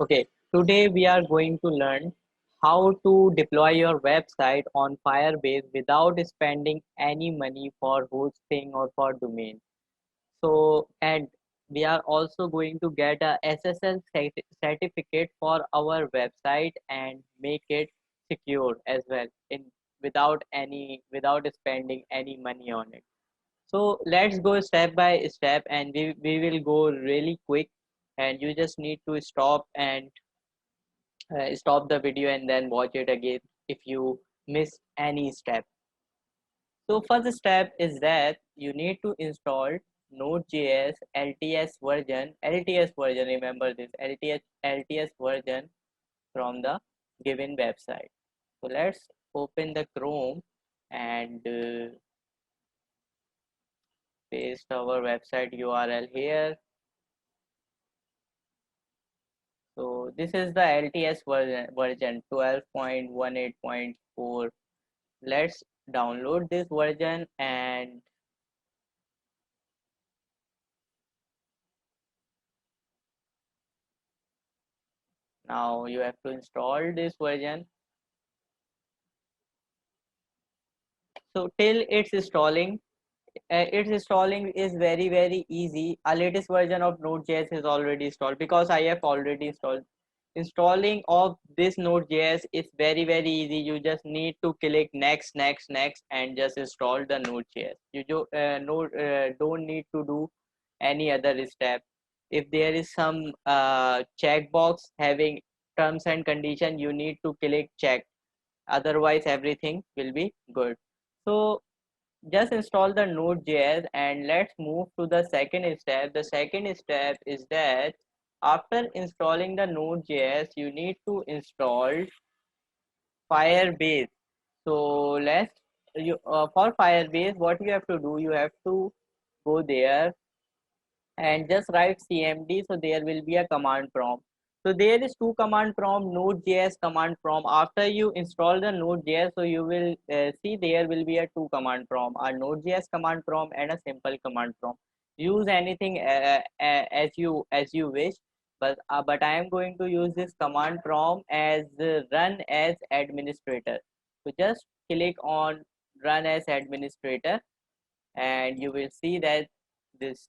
Okay, today we are going to learn how to deploy your website on Firebase without spending any money for hosting or for domain. And we are also going to get a SSL certificate for our website and make it secure as well in without spending any money on it. So let's go step by step, and we will go really quick, and you just need to stop the video and then watch it again if you miss any step. So first step is that you need to install Node.js LTS version, remember this LTS version from the given website. So let's open the Chrome and paste our website URL here. So this is the LTS version 12.18.4. Let's download this version, and now you have to install this version. So till its installing is very easy. A latest version of Node.js is already installed because I have already installed. Installing of this Node.js is very easy. You just need to click next and just install the Node.js. Don't need to do any other step. If there is some checkbox having terms and condition, you need to click check. Otherwise everything will be good. So just install the Node.js, and let's move to the second step. The second step is that after installing the Node.js, you need to install Firebase. So for Firebase, what you have to do, you have to go there and just write cmd, so there will be a command prompt. So there is two command prompt, node.js command prompt. After you install the node.js, so you will see there will be a two command prompt, a node.js command prompt and a simple command prompt. Use anything as you wish, but I am going to use this command prompt as run as administrator. So just click on run as administrator, and you will see that this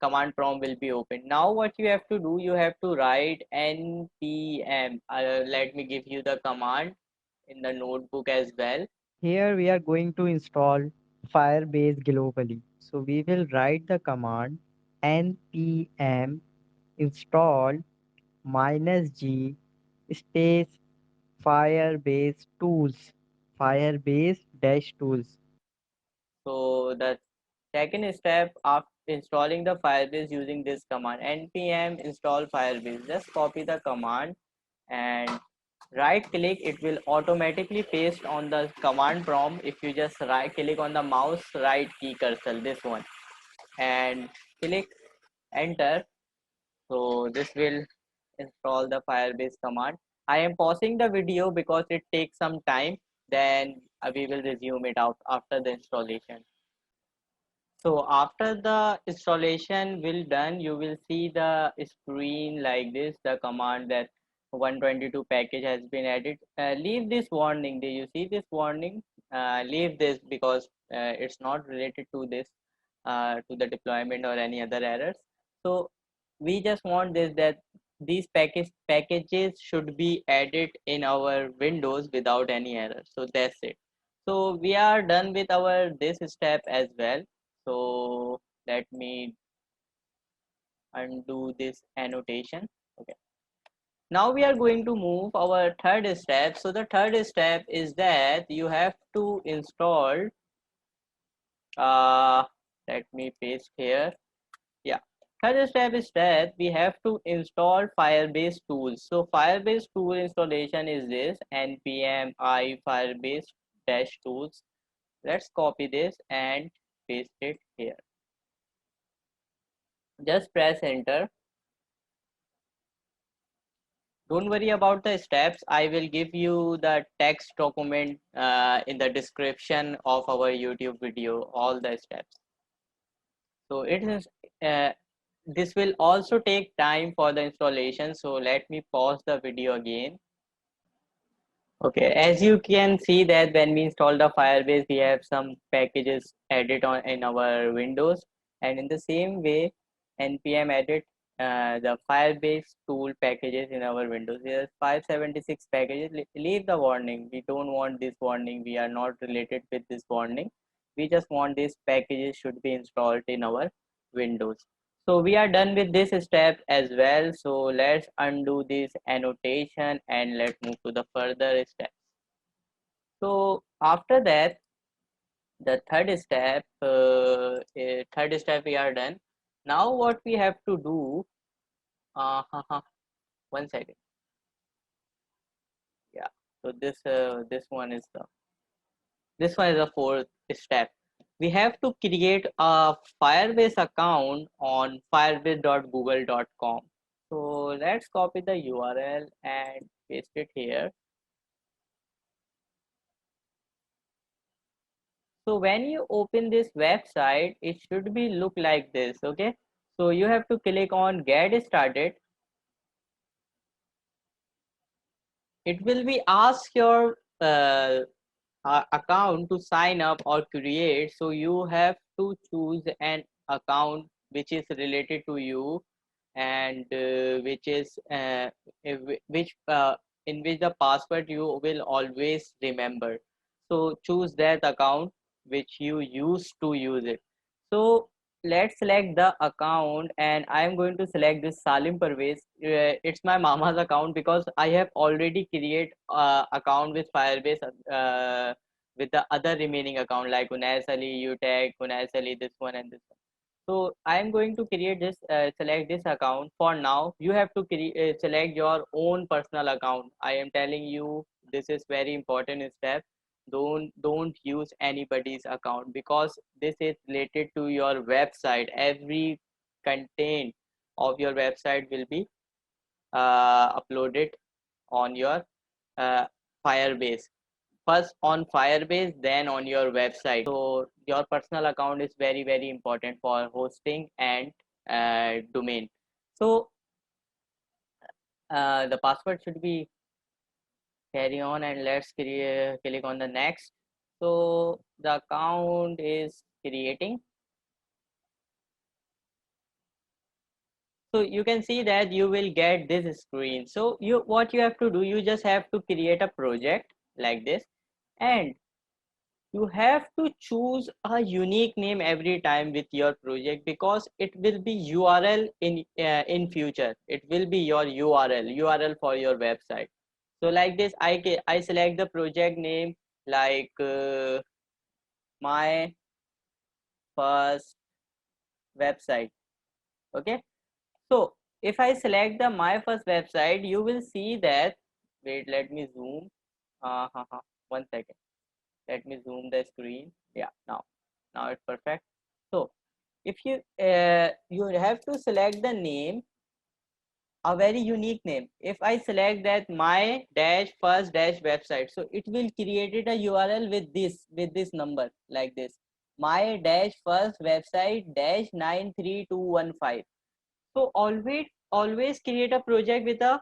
command prompt will be open. Now what you have to do, you have to write npm. Let me give you the command in the notebook as well. Here we are going to install Firebase globally. So we will write the command npm install -g space Firebase tools, Firebase dash tools. So the second step after installing the Firebase using this command npm install Firebase, just copy the command and right click. It will automatically paste on the command prompt if you just right click on the mouse right key cursor, this one, and click enter. So this will install the Firebase command. I am pausing the video because it takes some time. Then we will resume it out after the installation. So after the installation will done, you will see the screen like this, the command that 122 package has been added. Leave this warning. Do you see this warning? Leave this because it's not related to this, to the deployment or any other errors. So we just want this, that these packages should be added in our Windows without any error. So that's it. So we are done with our this step as well. So let me undo this annotation. Okay, now we are going to move our third step. So the third step is that you have to install uh let me paste here. Yeah, third step is that we have to install Firebase tools. So Firebase tool installation is this npm I Firebase dash tools. Let's copy this and paste it here. Just press enter. Don't worry about the steps. I will give you the text document in the description of our YouTube video, all the steps. So it is uh, this will also take time for the installation, so let me pause the video again. Okay, as you can see that when we install the Firebase, we have some packages added on in our Windows, and in the same way, npm added the Firebase tool packages in our Windows. There are 576 packages. Leave the warning. We don't want this warning. We are not related with this warning. We just want these packages should be installed in our Windows. So we are done with this step as well. So let's undo this annotation and let's move to the further steps. So after that, the third step we are done. Now what we have to do, uh, 1 second. Yeah. So this one is the fourth step. We have to create a Firebase account on firebase.google.com. So let's copy the URL and paste it here. So when you open this website, it should be look like this. Okay, so you have to click on get started. It will be ask your account to sign up or create, so you have to choose an account which is related to you, and which is which in which the password you will always remember. So choose that account which you used to use it. So let's select the account, and I am going to select this Salim Parvez. It's my mama's account because I have already created account with Firebase with the other remaining account like Unais Ali, UTech, Unais Ali, this one and this one. So I am going to create this, select this account. For now, you have to select your own personal account. I am telling you, this is very important step. Don't use anybody's account because this is related to your website. Every content of your website will be uploaded on your uh, Firebase. First on Firebase, then on your website. So your personal account is very important for hosting and domain. So the password should be carry on, and let's click on the next. So the account is creating. So you can see that you will get this screen. So what you have to do, you just have to create a project like this, and you have to choose a unique name every time with your project because it will be URL in future. It will be your URL for your website. So like this, I select the project name like my first website. Okay, so if I select the my first website, you will see that, wait, let me zoom. 1 second, let me zoom the screen. Yeah, now it's perfect. So if you have to select the name, a very unique name. If I select that my dash first dash website, so it will create a URL with this number like this, my dash first website dash 93215. So always create a project with a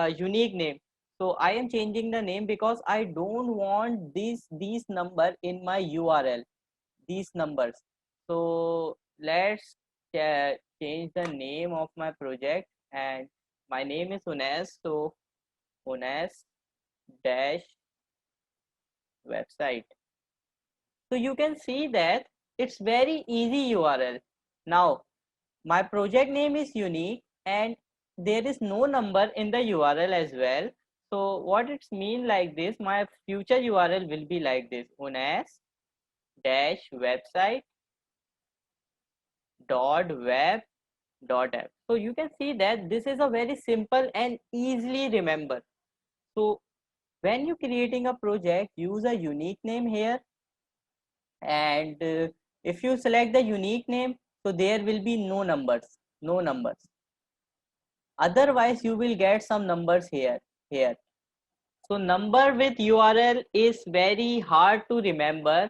unique name. So I am changing the name because I don't want these number in my URL, these numbers. So let's change the name of my project, and my name is Unes. So Unes dash website. So you can see that it's very easy URL. Now my project name is unique and there is no number in the URL as well. So what it's mean like this, my future URL will be like this, Unes dash website .web.app. So you can see that this is a very simple and easily remember. So when you creating a project, use a unique name here, and if you select the unique name, so there will be no numbers. Otherwise you will get some numbers here. So number with URL is very hard to remember,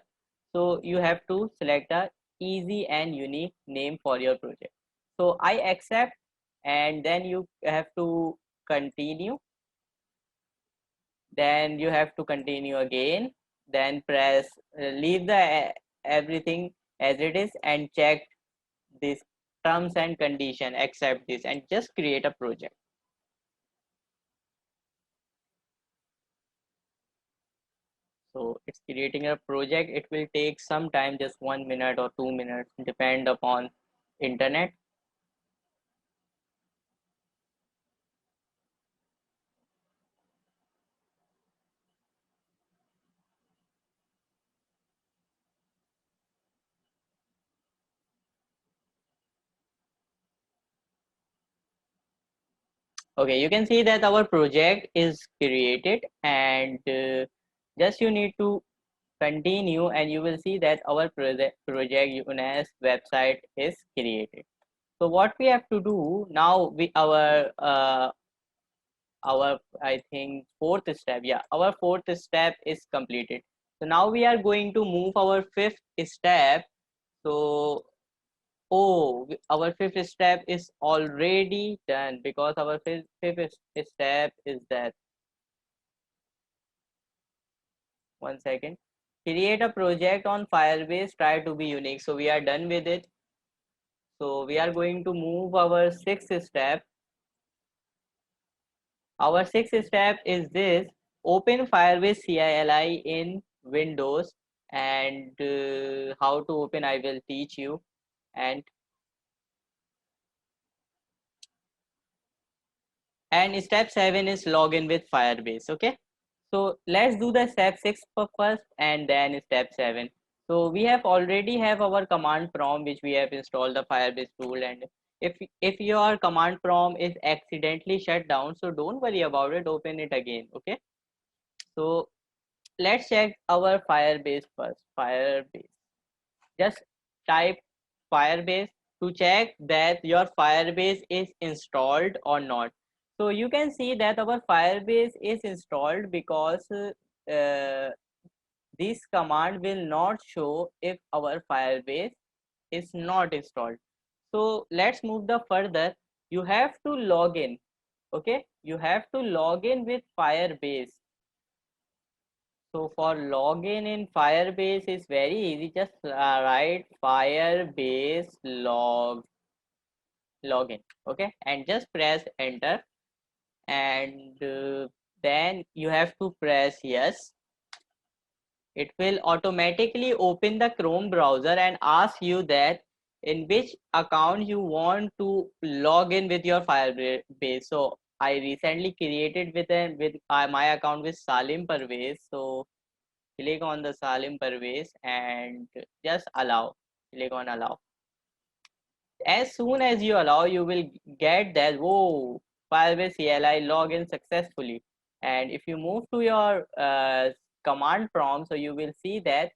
so you have to select a easy and unique name for your project. So I accept, and then you have to continue. Then you have to continue again. Then press leave the everything as it is and check this terms and condition, accept this, and just create a project. So it's creating a project. It will take some time, just 1 minute or 2 minutes, depend upon internet. Okay, you can see that our project is created, and just you need to continue, and you will see that our project UNES website is created. So what we have to do now, we our I think fourth step, yeah, our fourth step is completed. So now we are going to move our fifth step. So oh, our fifth step is already done, because our fifth step is that, one second, create a project on Firebase, try to be unique. So we are done with it. So we are going to move our sixth step. Our sixth step is this: open Firebase CLI in Windows, and how to open I will teach you. And step 7 is login with Firebase. Okay, so let's do the step 6 first, and then step 7. So we have already have our command prompt, which we have installed the Firebase tool. And if your command prompt is accidentally shut down, so don't worry about it, open it again. Okay, so let's check our Firebase first. Firebase, just type Firebase to check that your Firebase is installed or not. So you can see that our Firebase is installed, because this command will not show if our Firebase is not installed. So let's move the further. You have to log in. Okay, you have to log in with Firebase. So for login in Firebase is very easy. Just write Firebase login. Okay, and just press enter, and then you have to press yes. It will automatically open the Chrome browser and ask you that in which account you want to log in with your Firebase. So I recently created with my account with Salim Parvez. So click on the Salim Parvez and just allow. Click on allow. As soon as you allow, you will get that, whoa, Firebase CLI login successfully. And if you move to your command prompt, so you will see that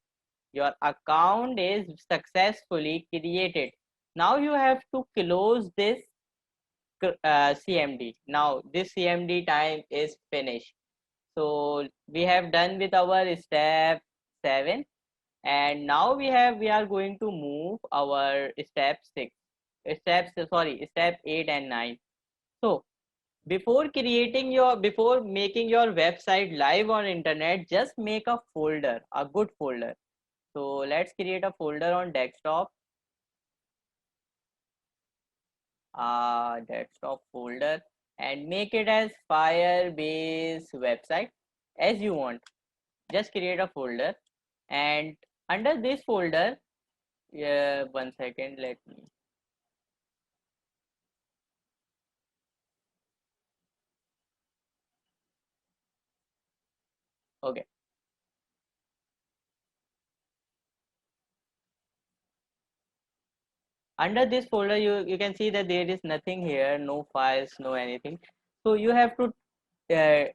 your account is successfully created. Now you have to close this CMD. Now this CMD time is finished. So we have done with our step 7, and now we are going to move our step 6, step 8 and 9. So before making your website live on internet, just make a folder, a good folder. So let's create a folder on desktop, desktop folder, and make it as Firebase website as you want. Just create a folder, and under this folder, yeah, one second, let me. Okay, under this folder, you can see that there is nothing here, no files, no anything. So you have to uh,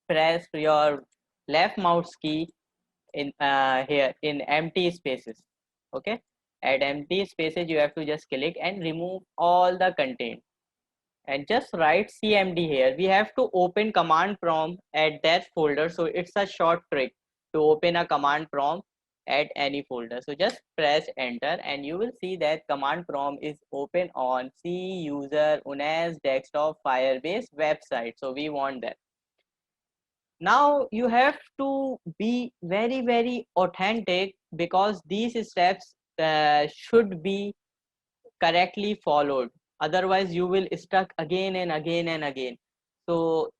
press your left mouse key in here in empty spaces. Okay, at empty spaces you have to just click and remove all the content, and just write cmd here. We have to open command prompt at that folder, so it's a short trick to open a command prompt. at any folder. So just press enter and you will see that command prompt is open on C user unas desktop Firebase website. So we want that. Now you have to be very authentic because these steps should be correctly followed, otherwise you will stuck again and again and again. So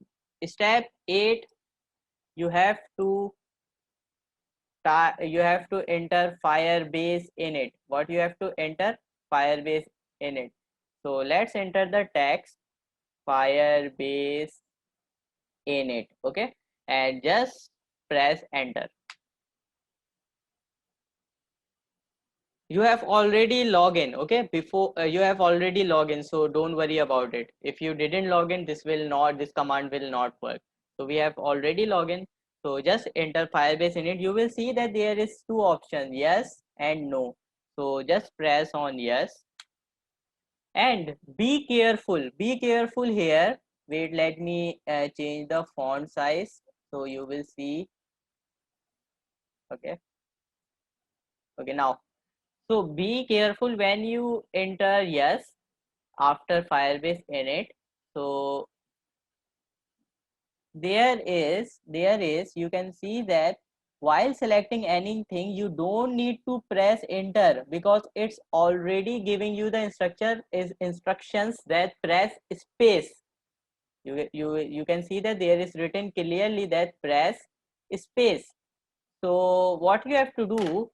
step 8, you have to enter Firebase in it. What you have to enter? Firebase in it. So let's enter the text Firebase in it. Okay, and just press enter. You have already logged in. Okay, before you have already logged in, so don't worry about it. If you didn't log in, this command will not work. So we have already logged in, so just enter Firebase in it. You will see that there is two options, yes and no. So just press on yes and be careful here. Wait, let me change the font size so you will see. Okay, okay, now so be careful when you enter yes after Firebase init. So there is you can see that while selecting anything you don't need to press enter because it's already giving you the instructions that press space. You can see that there is written clearly that press space. So what you have to do,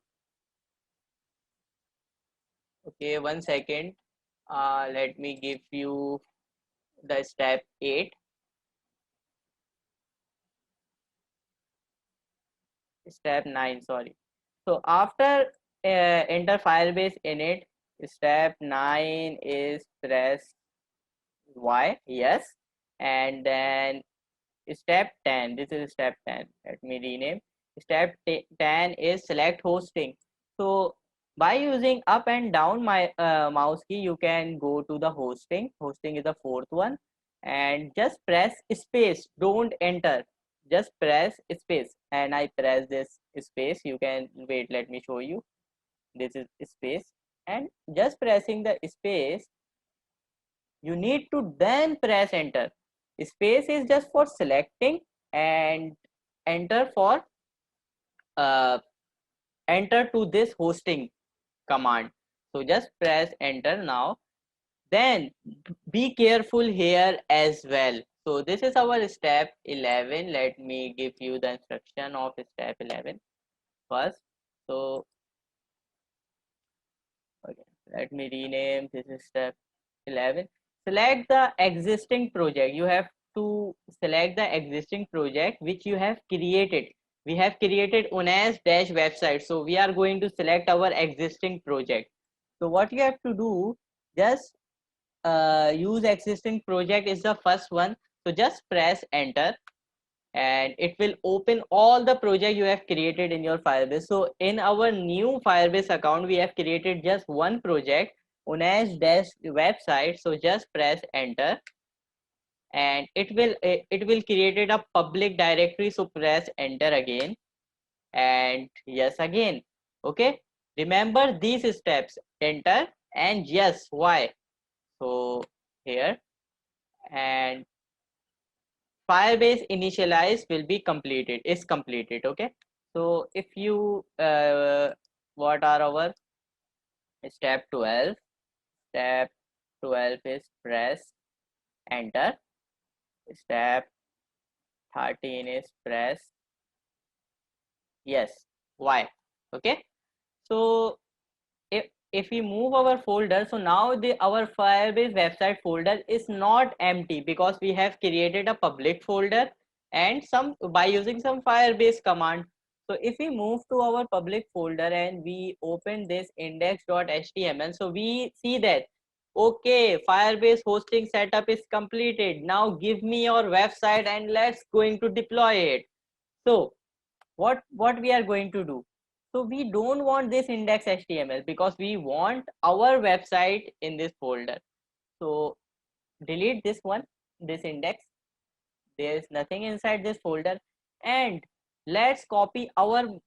okay, 1 second, let me give you the step 8. Step 9, sorry. So after enter Firebase init, step 9 is press Y, yes, and then step 10, this is step 10, let me rename. Step 10 is select hosting. So by using up and down my mouse key, you can go to the hosting. Hosting is the fourth one, and just press space, don't enter, just press space. And I press this space. You can wait, let me show you. This is space, and just pressing the space, you need to then press enter. Space is just for selecting, and enter for uh, enter to this hosting command. So just press enter now. Then be careful here as well. So this is our step 11. Let me give you the instruction of step 11 first. So okay, let me rename, this is step 11. Select the existing project. You have to select the existing project which you have created. We have created unas dash website, so we are going to select our existing project. So what you have to do, just use existing project is the first one. So just press enter and it will open all the project you have created in your Firebase. So in our new Firebase account, we have created just one project, unas dash website. So just press enter and it will create a public directory. So press enter again and yes again. Okay, remember these steps, enter and yes, why. So here, and Firebase initialize will be completed, is completed. Okay, so if you what are our step 12? Step 12 is press enter. Step 13 is press yes, why. Okay, so if we move our folder, so now our Firebase website folder is not empty because we have created a public folder and some by using some Firebase command. So if we move to our public folder and we open this index.html, so we see that okay, Firebase hosting setup is completed. Now give me your website and let's going to deploy it. So what we are going to do, so we don't want this index html because we want our website in this folder. So delete this one, this index, there is nothing inside this folder. And let's copy our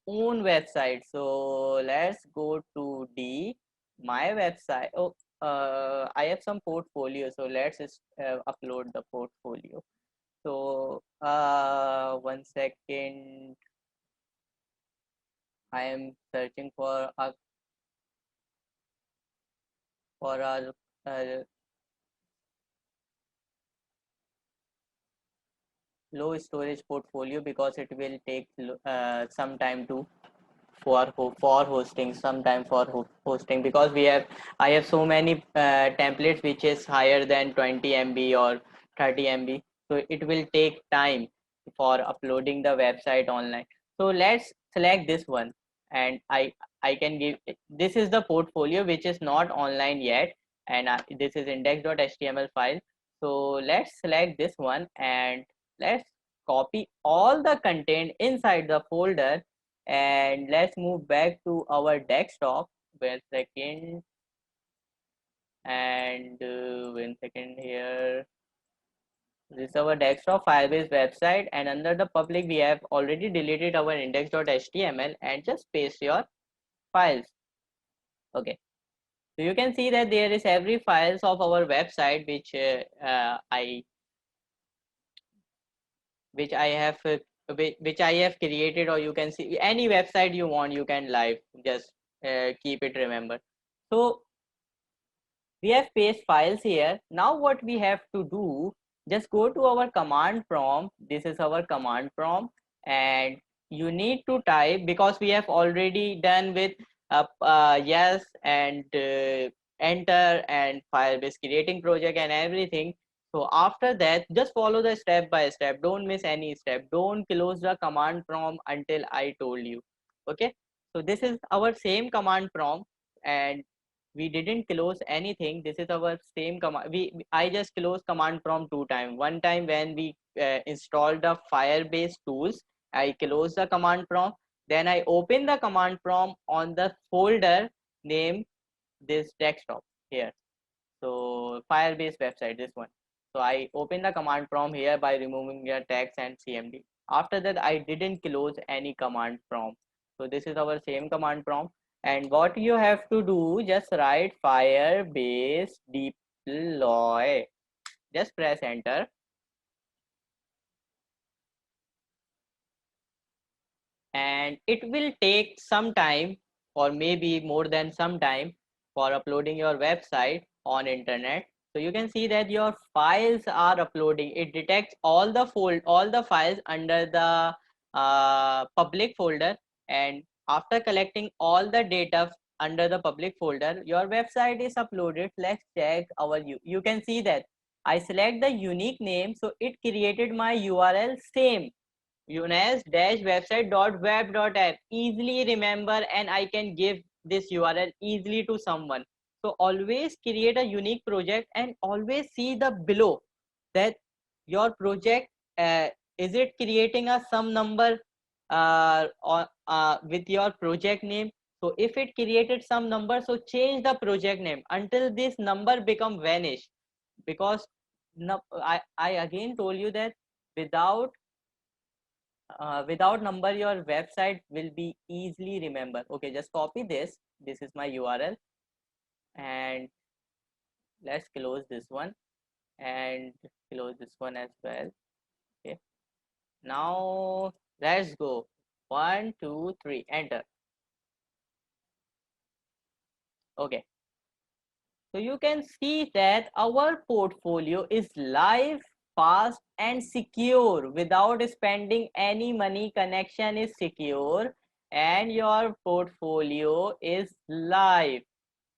own website. So let's go to D, my website. Oh, I have some portfolio, so let's just upload the portfolio. So 1 second, I am searching for a low storage portfolio, because it will take some time to for hosting, sometime for hosting, because I have so many templates which is higher than 20 MB or 30 MB, so it will take time for uploading the website online. So let's select this one, and I can give, this is the portfolio which is not online yet, and this is index.html file. So let's select this one, and let's copy all the content inside the folder, and let's move back to our desktop. 1 second, and 1 second here. This is our desktop Firebase website, and under the public we have already deleted our index.html, and just paste your files. Okay, so you can see that there is every files of our website which I have which I have created, or you can see any website you want, you can live, just keep it, remember. So we have paste files here. Now what we have to do, just go to our command prompt. This is our command prompt, and you need to type, because we have already done with yes and enter and Firebase creating project and everything. So after that, just follow the step by step, don't miss any step, don't close the command prompt until I told you. Okay, so this is our same command prompt, and we didn't close anything. This is our same command. I just closed command prompt 2 times. One time when we installed the Firebase tools, I closed the command prompt. Then I opened the command prompt on the folder name, this desktop here. So Firebase website, this one. So I open the command prompt here by removing your text and cmd. After that, I didn't close any command prompt. So this is our same command prompt, and what you have to do, just write Firebase deploy, just press enter, and it will take some time, or maybe more than some time, for uploading your website on internet. So you can see that your files are uploading. It detects all the files under the public folder, and after collecting all the data under the public folder, your website is uploaded. Let's check our you can see that I select the unique name, so it created my URL same, unes-website.web.app. Easily remember, and I can give this URL easily to someone. So always create a unique project, and always see the below that your project, is it creating a some number with your project name. So if it created some number, so change the project name until this number become vanish, because no, I again told you that without number your website will be easily remember. Okay, just copy this. This is my URL, and let's close this one, and close this one as well. Okay, now let's go. 1 2 3, enter. Okay, so you can see that our portfolio is live, fast and secure without spending any money. Connection is secure, and your portfolio is live.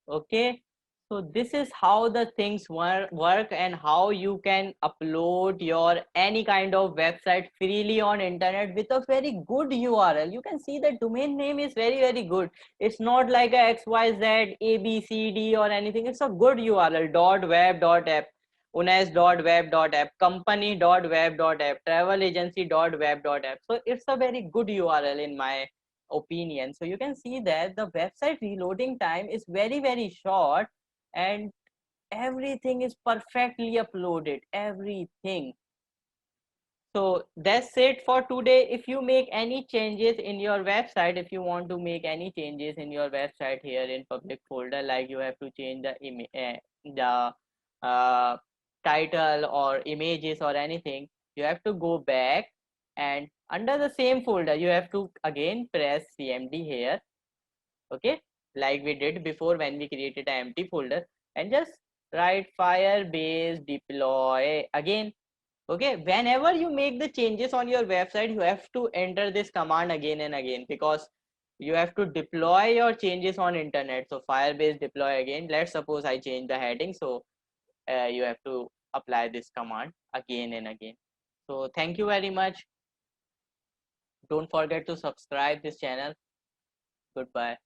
Okay, so this is how the things work, and how you can upload your any kind of website freely on internet with a very good URL. You can see the domain name is very good. It's not like a xyz abcd or anything. It's a good URL. .web.app, unes.web.app, company.web.app, travel agency.web.app. So it's a very good URL in my opinion. So you can see that the website reloading time is very short, and everything is perfectly uploaded, everything. So that's it for today. If you make any changes in your website, if you want to make any changes in your website here in public folder, like you have to change the title or images or anything, you have to go back, and under the same folder you have to again press cmd here. Okay, like we did before when we created an empty folder, and just write firebase deploy again. Okay, whenever you make the changes on your website, you have to enter this command again and again, because you have to deploy your changes on internet. So firebase deploy again. Let's suppose I change the heading, so you have to apply this command again and again. So thank you very much. Don't forget to subscribe this channel. Goodbye.